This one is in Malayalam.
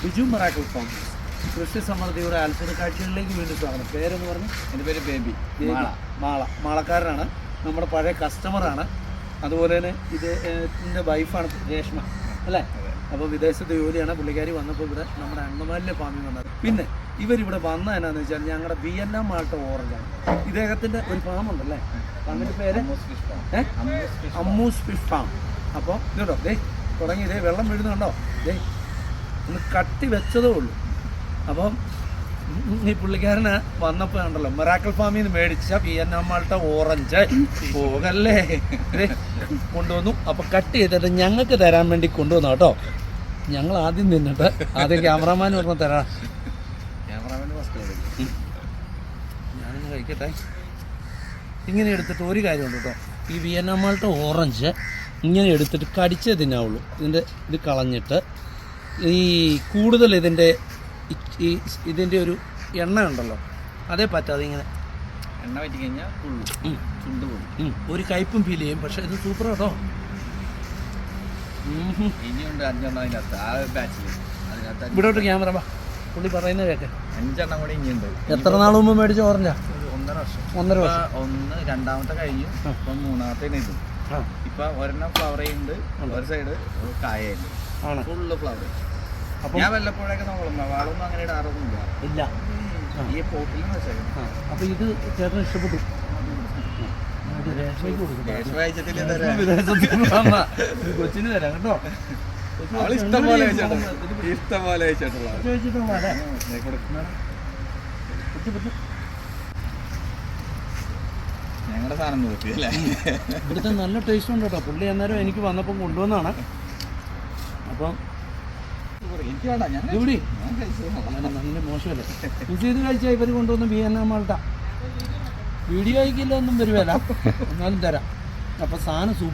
ബിജു മിറാക്കിൾ ഫാംസ് കൃഷി സമൃദ്ധിയുടെ അത്ഭുത കാഴ്ചകളിലേക്ക് വീണ്ടും സ്വാഗതം. പേരെന്ന് പറഞ്ഞു? എൻ്റെ പേര് ബേബി. മാളക്കാരനാണ്, നമ്മുടെ പഴയ കസ്റ്റമറാണ്. അതുപോലെ തന്നെ ഇതിൻ്റെ വൈഫാണ് രേഷ്മ അല്ലേ? അപ്പോൾ വിദേശത്ത് ജോലിയാണ് പുള്ളിക്കാരി. വന്നപ്പോൾ ഇവിടെ നമ്മുടെ അണ്ണമാലിലെ ഫാമിൽ വന്നത്. പിന്നെ ഇവരിവിടെ വന്ന എന്നാന്ന് വെച്ചാൽ ഞങ്ങളുടെ വിയറ്റ്നാം മാൾട്ട ഓറഞ്ചാണ്. ഇദ്ദേഹത്തിൻ്റെ ഒരു ഫാമുണ്ടല്ലേ, ഫാമിൻ്റെ പേര് അമ്മൂസ് ഫിഷ് ഫാം. അപ്പോൾ ഇതുണ്ടോ ദേ തുടങ്ങി, ഇതേ വെള്ളം വീഴുന്നുണ്ടോ, ദേ ഒന്ന് കട്ടി വെച്ചതേ ഉള്ളൂ. അപ്പം ഈ പുള്ളിക്കാരന് വന്നപ്പോൾ ഉണ്ടല്ലോ മിറാക്കിൾ ഫാമിൽ നിന്ന് മേടിച്ച വിയറ്റ്നാം മാൾട്ട ഓറഞ്ച് പോകല്ലേ കൊണ്ടുവന്നു. അപ്പോൾ കട്ട് ചെയ്തിട്ട് ഞങ്ങൾക്ക് തരാൻ വേണ്ടി കൊണ്ടുവന്നു കേട്ടോ. ഞങ്ങൾ ആദ്യം നിന്നിട്ട് ആദ്യം ക്യാമറാമാൻ പറഞ്ഞ തരാം. ഞാനിന്ന് കഴിക്കട്ടെ. ഇങ്ങനെ എടുത്തിട്ട് ഒരു കാര്യമുണ്ട് കേട്ടോ, ഈ വിയറ്റ്നാം മാൾട്ട ഓറഞ്ച് ഇങ്ങനെ എടുത്തിട്ട് കടിച്ചേ തിന്നാവുള്ളൂ. ഇത് കളഞ്ഞിട്ട് ഈ കൂടുതൽ ഇതിൻ്റെ ഒരു എണ്ണ ഉണ്ടല്ലോ അതേ പറ്റാതെ ഇങ്ങനെ എണ്ണ പറ്റി കഴിഞ്ഞാൽ ചുണ്ട് പോകും, ഒരു കയ്പും ഫീൽ ചെയ്യും. പക്ഷേ ഇത് സൂപ്പർ കേട്ടോ. ഇനിയുണ്ട് 5 എണ്ണം അതിനകത്ത്, ആ ബാച്ചിൽ അതിനകത്ത് ഇവിടോട്ട് ക്യാമറ പുള്ളി പറയുന്നത് കേട്ടെ. 5 എണ്ണം കൂടി ഇനിയുണ്ട്. എത്ര നാൾ മുമ്പ് മേടിച്ച ഓറഞ്ചാ? 1.5 വർഷം. 1.5 വർഷം. ഒന്ന് രണ്ടാമത്തെ കഴിഞ്ഞു, ഇപ്പം മൂന്നാമത്തെ ഇത്. ഇപ്പം ഒരെണ്ണം ഫ്ലവർ ചെയ്യുന്നുണ്ട്, ഒരു സൈഡ് കായുണ്ട്, ഫുള്ള് ഫ്ലവർ. ഞാൻ വല്ലപ്പോഴൊക്കെ നോക്കണം, വാളൊന്നും അങ്ങനെ ഇടാറൊന്നുമില്ല. ഇല്ല, ഈ പോട്ടിലും വെച്ചേക്കും. അപ്പോൾ ഇത് ചേട്ടന് ഇഷ്ടപ്പെട്ടു. കൊച്ചിന് തരാം കേട്ടോ. ഇഷ്ടംപോലെ ഞങ്ങളുടെ സാധനം നോക്കിയല്ലേ. ഇവിടുത്തെ നല്ല ടേസ്റ്റ് ഉണ്ട് കേട്ടോ. പുള്ളി അന്നേരം എനിക്ക് വന്നപ്പം കൊണ്ടുവന്നാണ്. അപ്പം ഇവിടെ നല്ല മോശമല്ലേ ഇത് കഴിച്ചാൽ ഇവർ കൊണ്ടുവന്ന് വിയറ്റ്നാം മാൾട്ട. വീഡിയോ അയക്കില്ല ഒന്നും വരുവല്ല, എന്നാലും തരാം. അപ്പം സാധനം സൂപ്പർ.